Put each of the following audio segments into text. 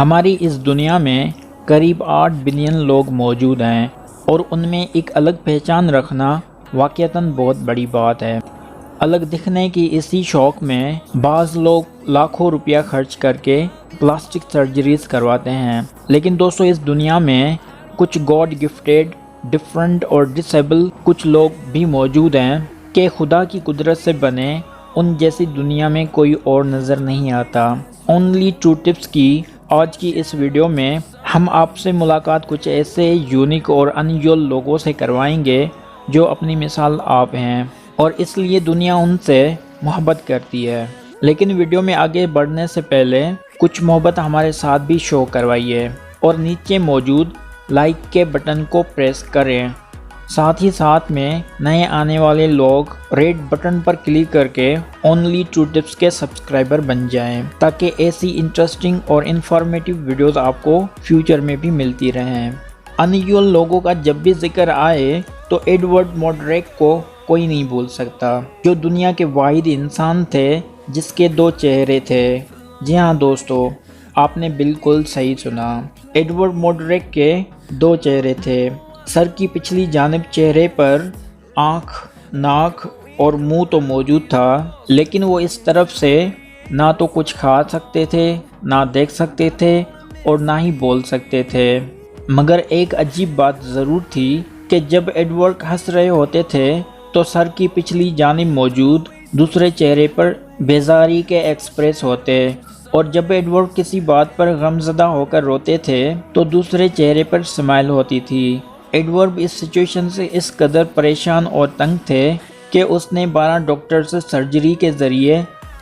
ہماری اس دنیا میں قریب 8 بلین لوگ موجود ہیں اور ان میں ایک الگ پہچان رکھنا واقعتاً بہت بڑی بات ہے۔ الگ دکھنے کی اسی شوق میں بعض لوگ لاکھوں روپیہ خرچ کر کے پلاسٹک سرجریز کرواتے ہیں، لیکن دوستو اس دنیا میں کچھ گاڈ گفٹیڈ، ڈفرنٹ اور ڈسیبل کچھ لوگ بھی موجود ہیں کہ خدا کی قدرت سے بنے ان جیسی دنیا میں کوئی اور نظر نہیں آتا۔ اونلی ٹرو ٹپس کی آج کی اس ویڈیو میں ہم آپ سے ملاقات کچھ ایسے یونیک اور انیوژل لوگوں سے کروائیں گے جو اپنی مثال آپ ہیں اور اس لیے دنیا ان سے محبت کرتی ہے۔ لیکن ویڈیو میں آگے بڑھنے سے پہلے کچھ محبت ہمارے ساتھ بھی شو کروائیے اور نیچے موجود لائک کے بٹن کو پریس کریں۔ ساتھ ہی ساتھ میں نئے آنے والے لوگ ریڈ بٹن پر کلک کر کے اونلی ٹرو ٹپس کے سبسکرائبر بن جائیں تاکہ ایسی انٹرسٹنگ اور انفارمیٹیو ویڈیوز آپ کو فیوچر میں بھی ملتی رہیں۔ انیوژل لوگوں کا جب بھی ذکر آئے تو ایڈورڈ موڈریک کو کوئی نہیں بھول سکتا، جو دنیا کے واحد انسان تھے جس کے 2 چہرے تھے۔ جی ہاں دوستو، آپ نے بالکل صحیح سنا، ایڈورڈ موڈریک کے 2 چہرے تھے۔ سر کی پچھلی جانب چہرے پر آنکھ، ناک اور منہ تو موجود تھا، لیکن وہ اس طرف سے نہ تو کچھ کھا سکتے تھے، نہ دیکھ سکتے تھے اور نہ ہی بول سکتے تھے۔ مگر ایک عجیب بات ضرور تھی کہ جب ایڈورڈ ہنس رہے ہوتے تھے تو سر کی پچھلی جانب موجود دوسرے چہرے پر بیزاری کے ایکسپریس ہوتے، اور جب ایڈورڈ کسی بات پر غمزدہ ہو کر روتے تھے تو دوسرے چہرے پر اسمائل ہوتی تھی۔ ایڈورڈ اس سچویشن سے اس قدر پریشان اور تنگ تھے کہ اس نے 12 ڈاکٹر سے سرجری کے ذریعے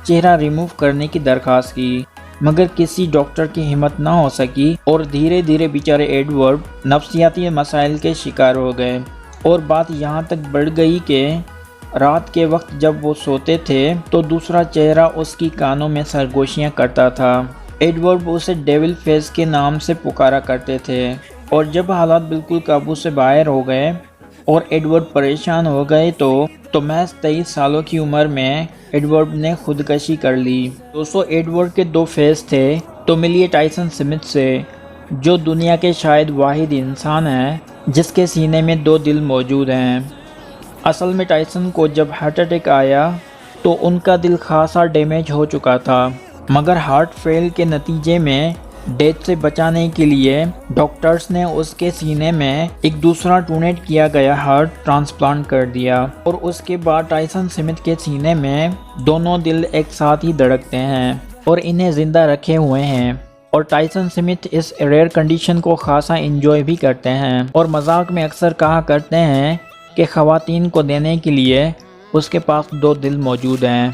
چہرہ ریموو کرنے کی درخواست کی، مگر کسی ڈاکٹر کی ہمت نہ ہو سکی اور دھیرے دھیرے بیچارے ایڈورڈ نفسیاتی مسائل کے شکار ہو گئے، اور بات یہاں تک بڑھ گئی کہ رات کے وقت جب وہ سوتے تھے تو دوسرا چہرہ اس کی کانوں میں سرگوشیاں کرتا تھا۔ ایڈورڈ اسے ڈیول فیس کے نام سے پکارا کرتے تھے، اور جب حالات بالکل قابو سے باہر ہو گئے اور ایڈورڈ پریشان ہو گئے تو محض 23 سالوں کی عمر میں ایڈورڈ نے خودکشی کر لی۔ دوستو ایڈورڈ کے 2 فیس تھے، تو ملیے ٹائسن سمتھ سے، جو دنیا کے شاید واحد انسان ہیں جس کے سینے میں 2 دل موجود ہیں۔ اصل میں ٹائسن کو جب ہارٹ اٹیک آیا تو ان کا دل خاصا ڈیمیج ہو چکا تھا، مگر ہارٹ فیل کے نتیجے میں ڈیتھ سے بچانے کے لیے ڈاکٹرز نے اس کے سینے میں ایک دوسرا ڈونیٹ کیا گیا ہارٹ ٹرانسپلانٹ کر دیا، اور اس کے بعد ٹائسن سمتھ کے سینے میں دونوں دل ایک ساتھ ہی دھڑکتے ہیں اور انہیں زندہ رکھے ہوئے ہیں۔ اور ٹائسن سمتھ اس ریئر کنڈیشن کو خاصا انجوائے بھی کرتے ہیں اور مذاق میں اکثر کہا کرتے ہیں کہ خواتین کو دینے کے لیے اس کے پاس 2 دل موجود ہیں۔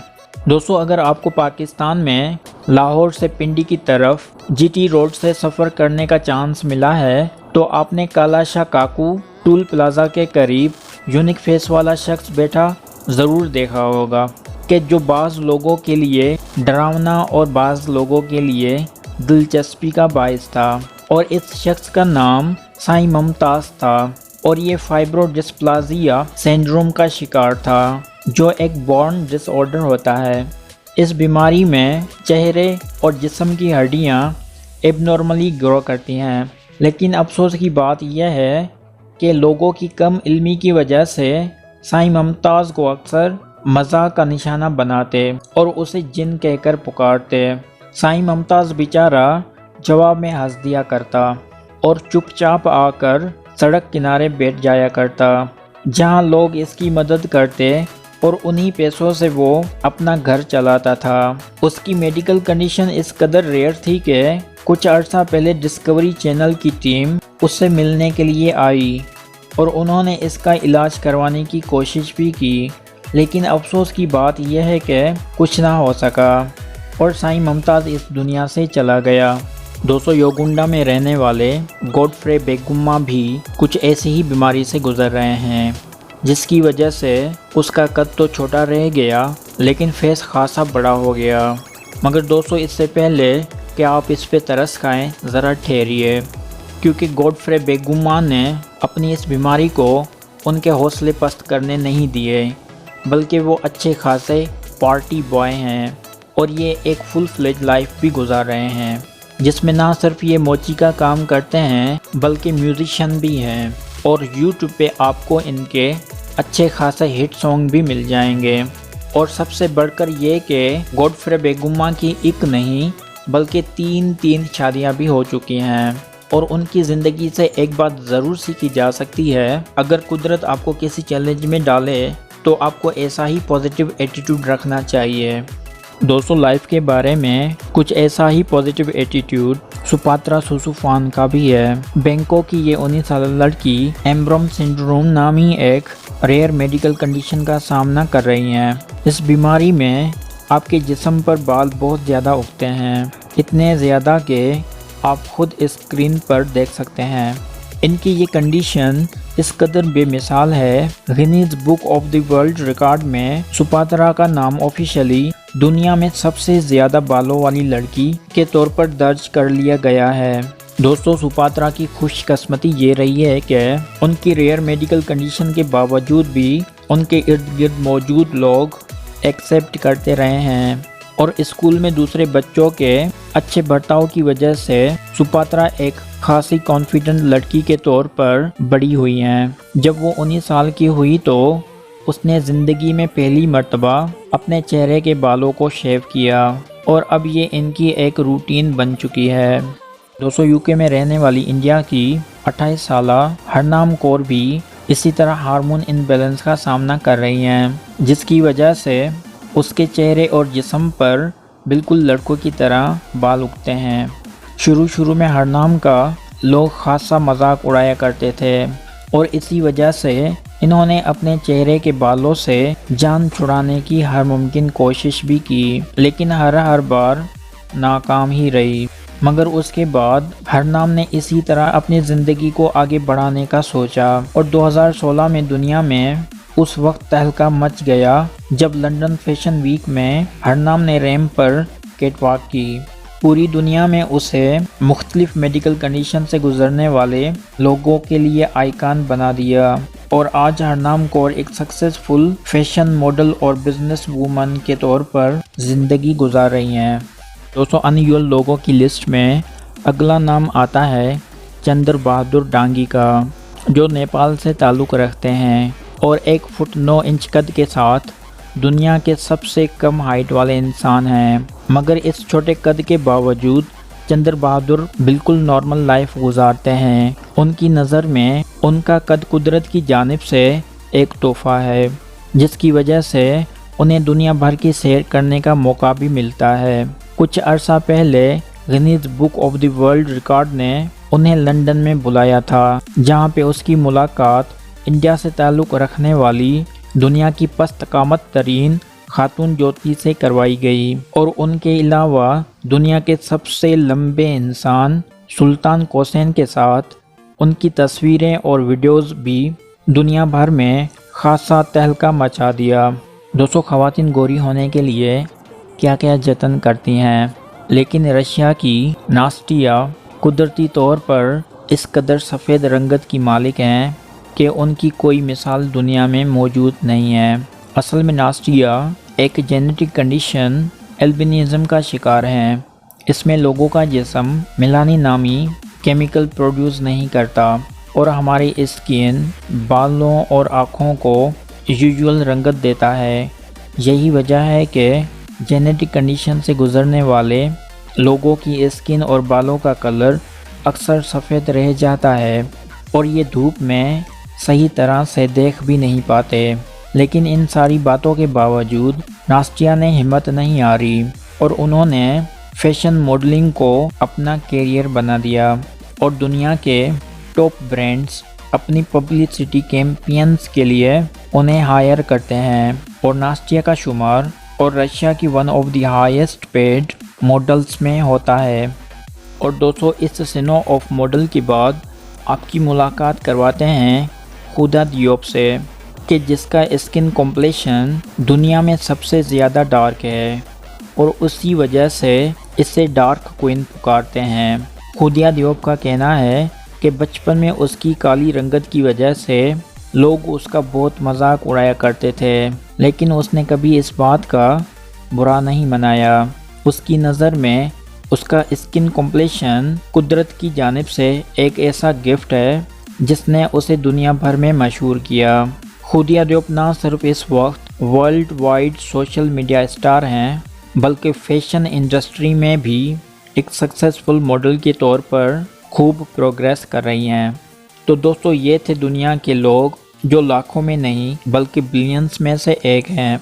دوستو اگر آپ کو پاکستان میں لاہور سے پنڈی کی طرف جی ٹی روڈ سے سفر کرنے کا چانس ملا ہے تو آپ نے کالا شاہ کاکو ٹول پلازا کے قریب یونیک فیس والا شخص بیٹھا ضرور دیکھا ہوگا، کہ جو بعض لوگوں کے لیے ڈراونا اور بعض لوگوں کے لیے دلچسپی کا باعث تھا، اور اس شخص کا نام سائیں ممتاز تھا، اور یہ فائبرو ڈسپلازیا سینڈروم کا شکار تھا، جو ایک بورن ڈس آرڈر ہوتا ہے۔ اس بیماری میں چہرے اور جسم کی ہڈیاں ایب نارملی گرو کرتی ہیں، لیکن افسوس کی بات یہ ہے کہ لوگوں کی کم علمی کی وجہ سے سائیں ممتاز کو اکثر مذاق کا نشانہ بناتے اور اسے جن کہہ کر پکارتے۔ سائیں ممتاز بیچارہ جواب میں ہنس دیا کرتا اور چپ چاپ آ کر سڑک کنارے بیٹھ جایا کرتا، جہاں لوگ اس کی مدد کرتے اور انہی پیسوں سے وہ اپنا گھر چلاتا تھا۔ اس کی میڈیکل کنڈیشن اس قدر ریئر تھی کہ کچھ عرصہ پہلے ڈسکوری چینل کی ٹیم اس سے ملنے کے لیے آئی اور انہوں نے اس کا علاج کروانے کی کوشش بھی کی، لیکن افسوس کی بات یہ ہے کہ کچھ نہ ہو سکا اور سائیں ممتاز اس دنیا سے چلا گیا۔ دوستو یوگنڈا میں رہنے والے گوڈفرے بیگما بھی کچھ ایسی ہی بیماری سے گزر رہے ہیں، جس کی وجہ سے اس کا قد تو چھوٹا رہ گیا لیکن فیس خاصا بڑا ہو گیا۔ مگر دوستو اس سے پہلے کہ آپ اس پہ ترس کھائیں ذرا ٹھہریے، کیونکہ گوڈفرے بیگما نے اپنی اس بیماری کو ان کے حوصلے پست کرنے نہیں دیے، بلکہ وہ اچھے خاصے پارٹی بوائے ہیں اور یہ ایک فل فلیج لائف بھی گزار رہے ہیں۔ جس میں نہ صرف یہ موچی کا کام کرتے ہیں بلکہ میوزیشین بھی ہیں، اور یوٹیوب پہ آپ کو ان کے اچھے خاصے ہٹ سانگ بھی مل جائیں گے۔ اور سب سے بڑھ کر یہ کہ گوڈفرے بیگما کی ایک نہیں بلکہ تین شادیاں بھی ہو چکی ہیں، اور ان کی زندگی سے ایک بات ضرور سیکھی جا سکتی ہے، اگر قدرت آپ کو کسی چیلنج میں ڈالے تو آپ کو ایسا ہی پازیٹیو ایٹیٹیوڈ رکھنا چاہیے۔ دوستو، لائف کے بارے میں کچھ ایسا ہی پازیٹیو ایٹیٹیوڈ سپاترا سوسوفان کا بھی ہے۔ بینکاک کی یہ 19 سالہ لڑکی ایمبروم سنڈروم نامی ایک ریئر میڈیکل کنڈیشن کا سامنا کر رہی ہیں۔ اس بیماری میں آپ کے جسم پر بال بہت زیادہ اگتے ہیں، اتنے زیادہ کہ آپ خود اسکرین پر دیکھ سکتے ہیں۔ ان کی یہ کنڈیشن اس قدر بے مثال ہے، Guinness book of the world record میں سپاترا کا نام آفیشیلی دنیا میں سب سے زیادہ بالوں والی لڑکی کے طور پر درج کر لیا گیا ہے۔ دوستو، سپاترا کی خوش قسمتی یہ رہی ہے کہ ان کی ریئر میڈیکل کنڈیشن کے باوجود بھی ان کے ارد گرد موجود لوگ ایکسیپٹ کرتے رہے ہیں، اور اسکول میں دوسرے بچوں کے اچھے برتاؤ کی وجہ سے سپاترا ایک خاصی کانفیڈنٹ لڑکی کے طور پر بڑی ہوئی ہیں۔ جب وہ 19 سال کی ہوئی تو اس نے زندگی میں پہلی مرتبہ اپنے چہرے کے بالوں کو شیو کیا، اور اب یہ ان کی ایک روٹین بن چکی ہے۔ دوستو، یوکے میں رہنے والی انڈیا کی 28 سالہ ہرنام کور بھی اسی طرح ہارمون انبیلنس کا سامنا کر رہی ہیں، جس کی وجہ سے اس کے چہرے اور جسم پر بالکل لڑکوں کی طرح بال اگتے ہیں۔ شروع میں ہرنام کا لوگ خاصا مذاق اڑایا کرتے تھے، اور اسی وجہ سے انہوں نے اپنے چہرے کے بالوں سے جان چھڑانے کی ہر ممکن کوشش بھی کی، لیکن ہر بار ناکام ہی رہی۔ مگر اس کے بعد ہرنام نے اسی طرح اپنی زندگی کو آگے بڑھانے کا سوچا، اور 2016 میں دنیا میں اس وقت تہلکہ مچ گیا جب لندن فیشن ویک میں ہرنام نے ریمپ پر کیٹ واک کی۔ پوری دنیا میں اسے مختلف میڈیکل کنڈیشن سے گزرنے والے لوگوں کے لیے آئیکن بنا دیا، اور آج ہرنام کور ایک سکسیسفل فیشن ماڈل اور بزنس وومن کے طور پر زندگی گزار رہی ہیں۔ دوستو، انیول لوگوں کی لسٹ میں اگلا نام آتا ہے چندر بہادر ڈانگی کا، جو نیپال سے تعلق رکھتے ہیں اور 1 فٹ 9 انچ قد کے ساتھ دنیا کے سب سے کم ہائٹ والے انسان ہیں۔ مگر اس چھوٹے قد کے باوجود چندر بہادر بالکل نارمل لائف گزارتے ہیں۔ ان کی نظر میں ان کا قد قدرت کی جانب سے ایک تحفہ ہے، جس کی وجہ سے انہیں دنیا بھر کی سیر کرنے کا موقع بھی ملتا ہے۔ کچھ عرصہ پہلے Guinness book of the world record نے انہیں لندن میں بلایا تھا، جہاں پہ اس کی ملاقات انڈیا سے تعلق رکھنے والی دنیا کی پست قامت ترین خاتون جوتی سے کروائی گئی، اور ان کے علاوہ دنیا کے سب سے لمبے انسان سلطان کوسین کے ساتھ ان کی تصویریں اور ویڈیوز بھی دنیا بھر میں خاصا تہلکہ مچا دیا۔ دوستو، خواتین گوری ہونے کے لیے کیا جتن کرتی ہیں، لیکن رشیا کی ناسٹیا قدرتی طور پر اس قدر سفید رنگت کی مالک ہیں کہ ان کی کوئی مثال دنیا میں موجود نہیں ہے۔ اصل میں ناسٹیا ایک جینیٹک کنڈیشن البینزم کا شکار ہیں۔ اس میں لوگوں کا جسم میلانین نامی کیمیکل پروڈیوس نہیں کرتا، اور ہماری اسکن بالوں اور آنکھوں کو یوزول رنگت دیتا ہے۔ یہی وجہ ہے کہ جینیٹک کنڈیشن سے گزرنے والے لوگوں کی اسکن اور بالوں کا کلر اکثر سفید رہ جاتا ہے، اور یہ دھوپ میں صحیح طرح سے دیکھ بھی نہیں پاتے۔ لیکن ان ساری باتوں کے باوجود ناسٹیا نے ہمت نہیں ہاری، اور انہوں نے فیشن ماڈلنگ کو اپنا کیریئر بنا دیا، اور دنیا کے ٹاپ برانڈز اپنی پبلسٹی کیمپینز کے لیے انہیں ہائر کرتے ہیں، اور ناسٹیا کا شمار اور رشیا کی one of the highest paid models میں ہوتا ہے۔ اور دوستو، اس سنو آف ماڈل کے بعد آپ کی ملاقات کرواتے ہیں خودا دیوپ سے، کہ جس کا اسکن کمپلیشن دنیا میں سب سے زیادہ ڈارک ہے، اور اسی وجہ سے اسے ڈارک کوئن پکارتے ہیں۔ خودا دیوپ کا کہنا ہے کہ بچپن میں اس کی کالی رنگت کی وجہ سے لوگ اس کا بہت مذاق اڑایا کرتے تھے، لیکن اس نے کبھی اس بات کا برا نہیں منایا۔ اس کی نظر میں اس کا اسکن کمپلیشن قدرت کی جانب سے ایک ایسا گفٹ ہے جس نے اسے دنیا بھر میں مشہور کیا۔ خدیجہ دیوپ نہ صرف اس وقت worldwide social media star ہیں بلکہ فیشن انڈسٹری میں بھی ایک سکسیسفل ماڈل کے طور پر خوب پروگریس کر رہی ہیں۔ تو دوستو، یہ تھے دنیا کے لوگ جو لاکھوں میں نہیں بلکہ بلینز میں سے ایک ہیں۔